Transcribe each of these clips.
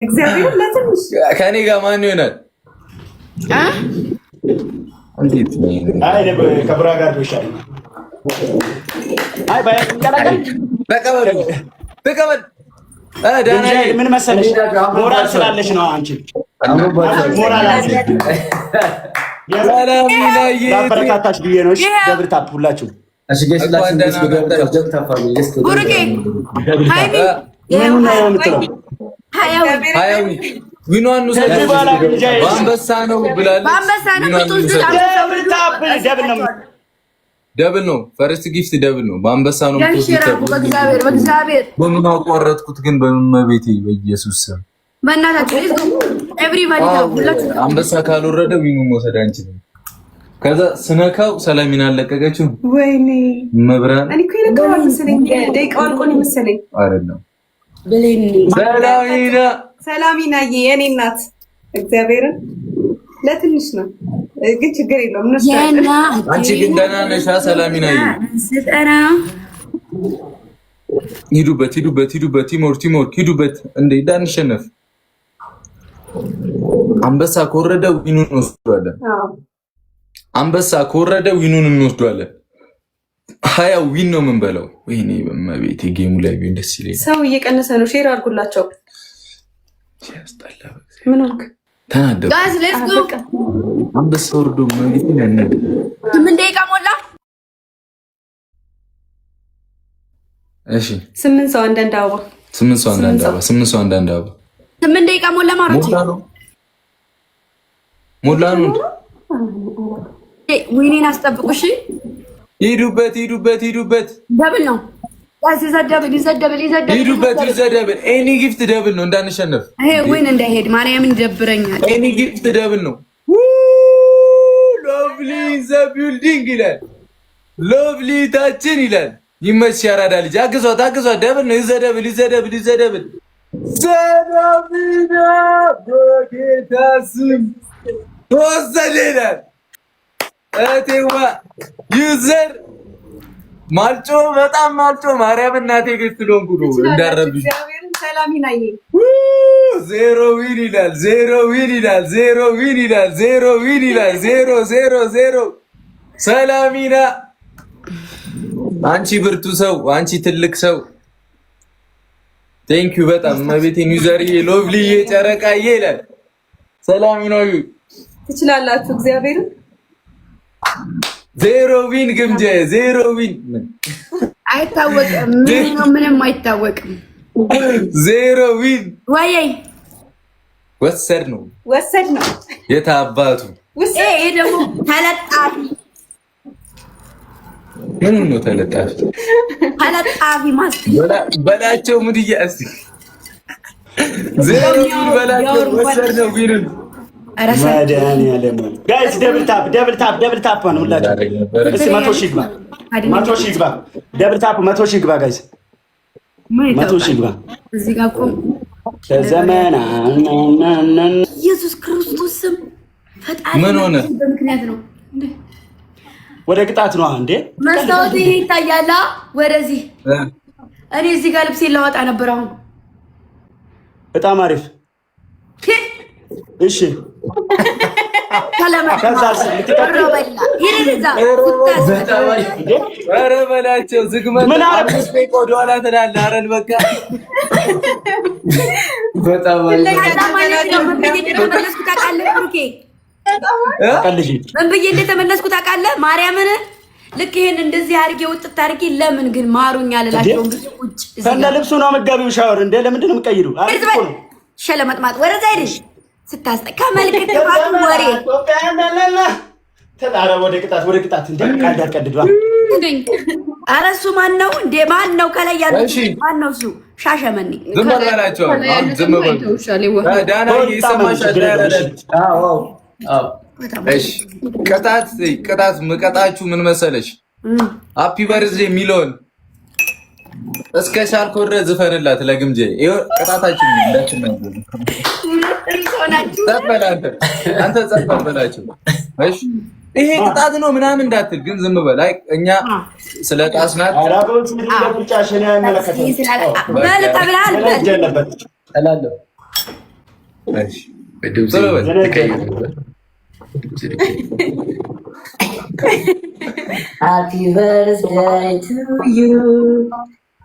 እግዚአብሔር ለትንሽ ከኔ ጋር ማን ይሆናል? እንዴት ነው? አይ ከብራ ጋር ነው ይሻላል። አይ ተቀበል። ዳና ምን መሰለሽ ሞራል ስላለሽ ነው። አንቺ ሞራል አለሽ። ለበረካታሽ ብዬ ነው። እሺ ደብር ታፕ ሁላችሁ እሺ ገስላችሁ ደብር ታፋሉ ቡርጌ ሃይሚ ሃያዊ ዊኗን ነው በአንበሳ ነው ብላለች። በአንበሳ ነው ደብር ታፕ ደብል ነው። ፈርስት ጊፍት ደብል ነው። በአንበሳ ነው በእግዚአብሔር በምን አቋረጥኩት ግን በመቤቴ በኢየሱስ ስም በእናታችሁ ኤቭሪባዲ ሁላችሁ አንበሳ ካልወረደ ዊኑ መውሰድ አንችልም። ከዛ ስነካው ሰላሚና አለቀቀችው። ወይኔ መብራን እኔ እኮ የነካው መሰለኝ ደቂቃው አልቆኝ መሰለኝ አይደለም። ሰላሚና የኔ እናት እግዚአብሔርን ለትንሽ ነው ግን ችግር የለውም። አንቺ ግን ደህና ነሽ ሰላሚና? ሂዱበት ቲሞር ሂዱበት። እንዴ እንዳንሸነፍ አንበሳ ከወረደ ዊኑን እንወስዷለን። አንበሳ ከወረደ ዊኑን እንወስዷለን። 20 ዊን ነው የምንበለው። ወይኔ በመቤቴ ጌሙ ላይ ቢሆን ደስ ይለኛል። ሰው እየቀነሰ ነው። ሼር አድርጉላቸው። ሲያስጠላ ምን ሆንክ? ተናደው ጋይስ ሌትስ ጎ። አንበሳ ወርዶ መንግስት ነን። ምን ደቂቃ ሞላ? እሺ 8 ሰው አንዳንድ አበባ 8 ሰው አንዳንድ አበባ 8 ደቂቃ ሞላ ማለት ሞላ ነው። ዊኔን አስጠብቁሽ። ሂዱበት ደብል ነው ጋይስ። ይዘደብል ሂዱበት። ኤኒ ጊፍት ደብል ነው እንዳንሸነፍ። ይሄ ዊን እንዳይሄድ ማርያምን ይደብረኛል። ኤኒ ጊፍት ደብል ነው። ሎቭሊ ዘ ቢልዲንግ ይላል። ሎቭሊ ታችን ይላል። ይመች ያራዳ ልጅ አግዟት። ደብል ነው። ይዘደብል ሰላምና በጌታ ስም ተወሰደ ይላል። እቴዋ ዩዘር ማልጮ በጣም ማልጮ ማርያም እናቴ ግት ሎንኩ ነው እንዳረብሽ። ሰላሚና ዜሮ ዊን ይላል። ዜሮ ሰላሚና አንቺ ብርቱ ሰው፣ አንቺ ትልቅ ሰው ቴንክ ዩ በጣም መቤቴን ዩዘርዬ ሎቭሊዬ ጨረቃዬ ይላል። ሰላሚናዩ ትችላላችሁ። እግዚአብሔርን ዜሮ ዊን ግምጀ ዜሮ ዊን አይታወቅም። ምንም አይታወቅም። ዜሮ ዊን ወይዬ ወሰድ ነው የታባቱ ይሄ ደግሞ ተለጣፊ ምን ነው ተለጣፊ በላቸው ሙድያ እስቲ ዜሮ ዊን በላቸው ወሰድ ነው ዊን ጋይስ ደብል ታፕ ነው ሁላችሁ። እስኪ 100 ሺህ ግባ። ደብል ታፕ 100 ሺህ ግባ ጋይስ 100 ሺህ ግባ። እዚህ ጋር ቆም። ከዘመና ኢየሱስ ክርስቶስ ስም ፈጣሪ ምን ሆነ? በምክንያት ነው ወደ ቅጣት ነው እንዴ? መስታወት ይሄ ይታያላ። ወደዚህ እኔ እዚህ ጋር ልብሴን ላወጣ ነበር። አሁን በጣም አሪፍ እሺ ኧረ በላቸው ዝግመት ወደኋላ ትላለህ። ኧረ በቃ በጣም ምን ብዬ እንደተመለስኩ ታውቃለህ? ማርያምን ልክ ይሄን እንደዚህ አድርጌ ውጥት አድርጌ ለምን ግን ማሩኛ አልላቸውም። ቁጭ ከነ ልብሱ ነው መጋቢው ሻወር እንደ ለምንድን ነው የምትቀይሩ? ሸለመጥማጥ ወደዛ ሄደሽ ስታስጠ ከመልክ ጥፋቱ ወሬ ተጣራ ወደ ቅጣት እንደ ቃል ያቀድዷ። ኧረ እሱ ማን ነው እንዴ? ማን ነው ከላይ ያለው? ማን ነው እሱ? ሻሸመኔ ዝም በላቸው። ዝም በላቸው። ዳና ይሰማሻል? እሺ ቅጣት መቀጣችሁ ምን መሰለሽ? ሃፒ በርዝዴ የሚለውን እስከ ሻልኮ ድረስ ዝፈንላት ለግምጄ። ይኸው ቅጣታችን እንዳችነው አንተ ጸጥ በላቸው። እሺ ይሄ ቅጣት ነው ምናምን እንዳትል ግን ዝም በል። አይ እኛ ስለ ጣስናት አራቦች ምን ለብቻ ሸና ያመለከታል። በል ተብላል። Happy birthday to you.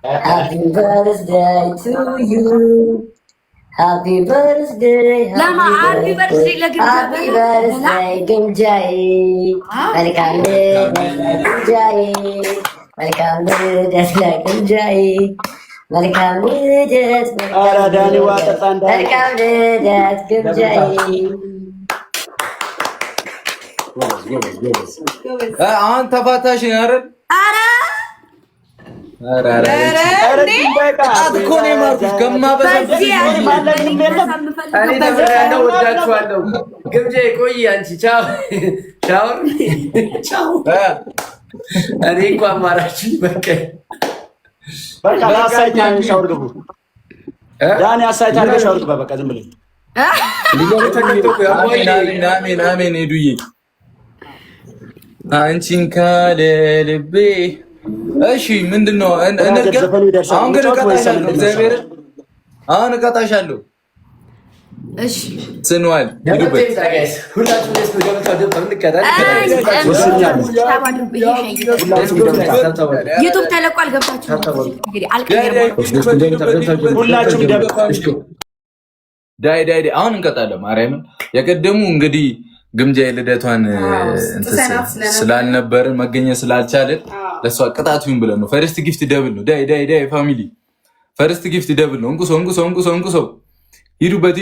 Happy birthday to you. Happy birthday. Lama happy birthday lagi. Happy birthday Gunjai. Welcome Gunjai. Welcome Gunjai. Welcome Dani water tanda. Welcome Gunjai. አንተ ተፋታሽ አይደል? አረ እኮ ነው የማርኩሽ ከማበዛበት ወዳችኋለሁ። ግምጄ ቆይ አንቺ ቻው ቻው ቻው። እኔ እኮ አማራችሁ በቃ አሳይታኝ ሻወር ግቡ። ዳኒ አሳይታኝ ሻወር ግባ። በቃ ዝም ብለህ አሜን አሜን። ሄዱዬ አንቺን ካለ ልቤ። እሺ ምንድነው? አሁን ግን እቀጣሻለሁ። እግዚአብሔር አሁን እቀጣሻለሁ። እሺ ስንዋል ዩቱብ ተለቋል። ገብታችሁ ዳይ አሁን እንቀጣለን። ማርያምን የቀደሙ እንግዲህ ግምጃ የልደቷን ስላልነበርን መገኘት ስላልቻለን ለሷ ቅጣት ይሁን ብለን ነው። ፈርስት ጊፍት ደብል ነው። ዳይ ፋሚሊ ፈርስት ጊፍት ደብል ነው። እንቁሶ ሂዱበት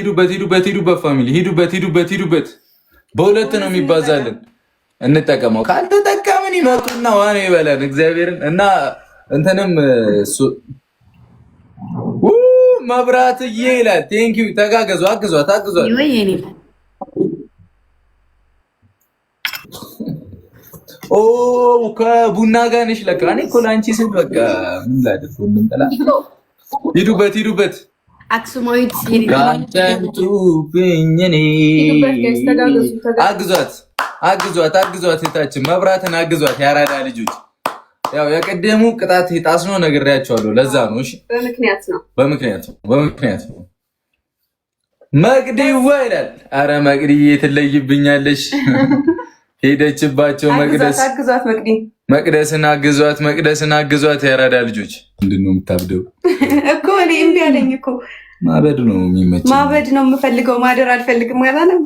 ፋሚሊ ሂዱበት። በሁለት ነው የሚባዛልን። እንጠቀመው። ካልተጠቀምን ይመጡና ዋና ይበላል እግዚአብሔርን እና እንትንም መብራትዬ ይላል። ቴንኪው ተጋገዙ። አግዟት ኦ ከቡና ጋር ነሽ ለካ። እኔ እኮ ለአንቺ ስል በቃ ምን ላድርግ? ምን ጠላ ሂዱበት አክሱማዊት ጋንተንቱ ብኝኔ አግዟት የታችን መብራትን አግዟት። ያራዳ ልጆች ያው የቀደሙ ቅጣት ጣስኖ ነግሬያቸዋለሁ። ለዛ ነው። እሺ በምክንያት ነው። መቅዲዋ ይላል። አረ መቅዲዬ ትለይብኛለሽ። ሄደችባቸው መቅደስን አግዟት። ያራዳ ልጆች ምንድነው የምታብደው እኮ? እኔ እምቢ አለኝ እኮ። ማበድ ነው የሚመቸኝ። ማበድ ነው የምፈልገው። ማደር አልፈልግም አላለም።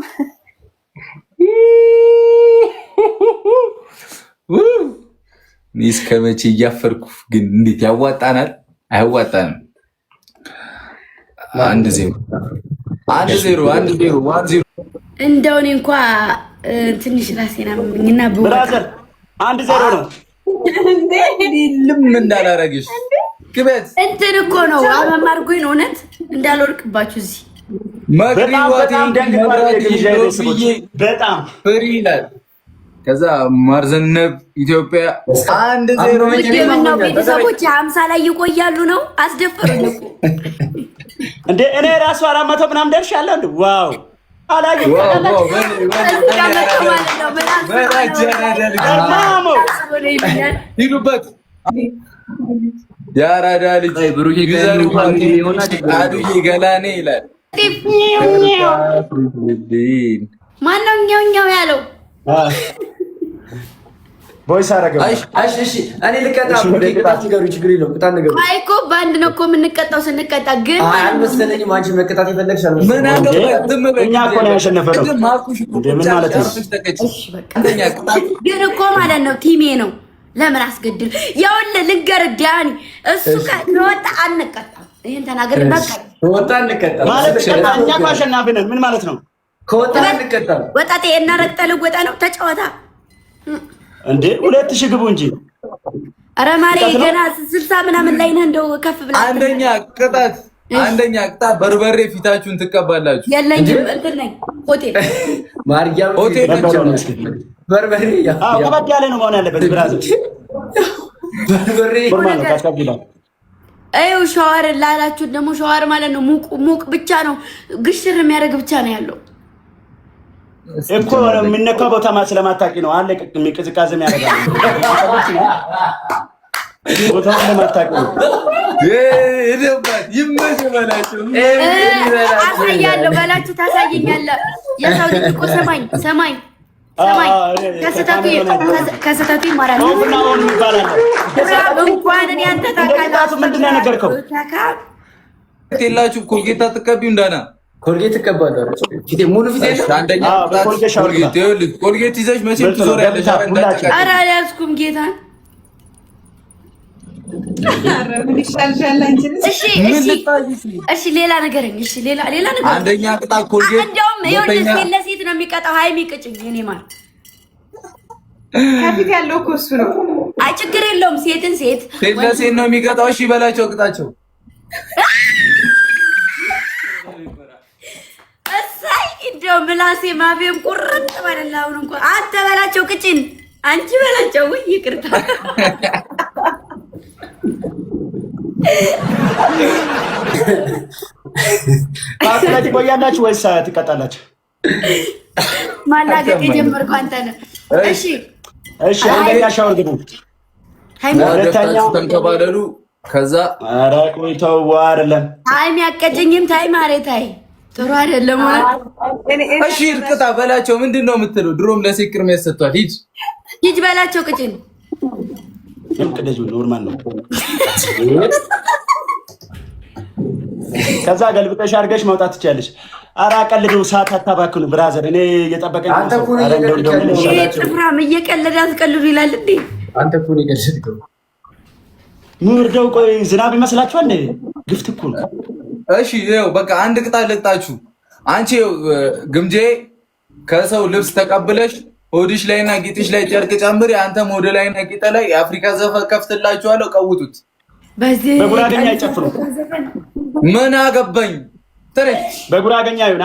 እኔ እስከ መቼ እያፈርኩ ግን እንዴት ያዋጣናል? አያዋጣንም። 1-0 እንደው እኔ እንኳ ትንሽ ራሴና ምንና ብራዘር 1-0 ነው። ልም እንዳላረግሽ ግበት እንትን እኮ ነው አማማርጎኝ ነው። እውነት እንዳልወርቅባችሁ እዚህ በጣም ፍሪ ይላል። ከዛ ማርዘነብ ኢትዮጵያ 1-0 ነው። ቤተሰቦች 50 ላይ ይቆያሉ ነው። አስደፈሩኝ እኮ እንደ እኔ ራሱ 400 ምናምን ደርሻለሁ። እንደ ዋው ሂዱበት የአራዳ ልጅ አዱዬ ገላኔ ይላል። ማነው ኛው ያለው? ቦይስ አረጋው። እሺ እኔ ልቀጣ ቅጣት ንገሩኝ። ችግር የለውም። ቅጣት ንገሩኝ። አይ እኮ በአንድ ነው እኮ የምንቀጣው። ስንቀጣ ግን አልመሰለኝም። አንቺ መቀጣት የፈለግሽ ምን አገባኝ? እኛ እኮ ነው ያሸነፈው። ምን ማለት ነው? ግን እኮ ማለት ነው ቲሜ ነው። ለምን አስገድል? ያውልህ ልንገርህ ዳኒ፣ እሱ ከወጣ አንቀጣም። ይሄን ተናገር። በቃ ከወጣ አንቀጣም ማለት እኛ እኮ አሸናፊ ነን። ምን ማለት ነው? ከወጣ አንቀጣም። ወጣቴ እና ረግጠህ ልወጣ ነው። ተጫወታ እንዴ 2000 ግቡ እንጂ። አረ ማሬ ገና 60 ምናምን ላይ ነህ። እንደው ከፍ ብለህ አንደኛ ቅጣት በርበሬ ፊታችሁን ትቀባላችሁ። የለኝም እንትን ነኝ ሆቴል ማርያም ሆቴል በርበሬ ከበድ ያለ ነው መሆን ያለበት። ብራዘር በርበሬ ይኸው ሻወር ላላችሁ ደግሞ ሻወር ማለት ነው ሙቅ ብቻ ነው፣ ግሽር የሚያደርግ ብቻ ነው ያለው እኮ የሚነካው ቦታ ስለማታውቂ ነው። አለ ቅዝቃዜ የሚያደርጋል ቦታውን ለማታውቂ ነው። አሳያለሁ በላችሁ ታሳየኛለህ። የሰው ልጅ እኮ ሰማኝ ከስተቱ ይማራል። እንኳን እኔ አንተ ታውቃለህ። ምንድን ነው የነገርከው? የላችሁ ኮልጌት አትቀቢው እንዳና ኮልጌት ትቀባለህ። ፊቴ ሙሉ ፊቴ አንደኛ ኮልጌት ይዘሽ መቼም ትዞሪያለሽ። ኧረ አልያዝኩም ጌታን። እሺ ሌላ ነገርኝ። እሺ ሌላ ነገር አንደኛ ቅጣት ኮልጌት እንደውም ይኸውልህ ሴት ለሴት ነው የሚቀጣው። ሀይሚ ቅጭኝ እኔ ማለት ከፊት ያለው እኮ እሱ ነው። አይ ችግር የለውም። ሴት ለሴት ነው የሚቀጣው። እሺ በላቸው ቅጣቸው። እሳይ እንደው ምላሴ ማፌም ቁርጥ ባለላ። አሁን እንኳን አንተ በላቸው ቅጭን፣ አንቺ በላቸው። ወይ ይቅርታ ማስላት ቆያላችሁ ወይስ ትቀጣላችሁ? ማላገጥ የጀመርከው አንተ ነህ። እሺ አንደኛ ሻወር ግቡ፣ ሁለተኛው ተንከባለሉ። ከዛ ኧረ ቆይተው አይደለም ታይም ያቀጨኝም ታይም አሬታይ ጥሩ አይደለም ማለት እሺ ቅጣ በላቸው። ምንድን ነው የምትለው? ድሮም ለሴክር የሚያሰጥቷል። ሂጅ በላቸው ቅጭን። ቅደጁ ኖርማል ነው። ከዛ ገልብጠሽ አድርገሽ መውጣት ትችያለሽ። ኧረ አቀልዱ፣ ሰዓት አታባክኑ ብራዘር። እኔ እየጠበቀኝ ነው። ጥፍራም እየቀለደ አትቀልዱ ይላል እንዴ? አንተ እኮ ነው የቀለድከው። ምርደው ቆይ ዝናብ ይመስላችኋል እንዴ? ግፍት እኮ ነው። እሺ ይኸው በቃ አንድ ቅጣት ልቅጣችሁ። አንቺ ግምጄ ከሰው ልብስ ተቀብለሽ ሆድሽ ላይና ጌጥሽ ላይ ጨርቅ ጨምሪ። አንተም ሆድ ላይና ጌጥ ላይ የአፍሪካ ዘፈን ከፍትላችኋለሁ። ቀውጡት። በጉራገኛ አይጨፍሩ። ምን አገባኝ ተሬ በጉራገኛ ይሁን።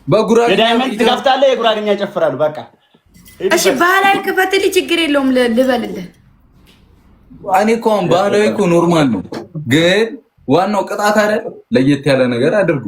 በጉራገኛ የዳይመንድ ትከፍታለህ፣ የጉራገኛ ይጨፍራሉ። በቃ እሺ ባህላዊ ክፈትልኝ፣ ችግር የለውም ልበልልህ። እኔ እኮ ባህላዊ እኮ ኖርማል ነው፣ ግን ዋናው ቅጣት አይደል? ለየት ያለ ነገር አድርጉ።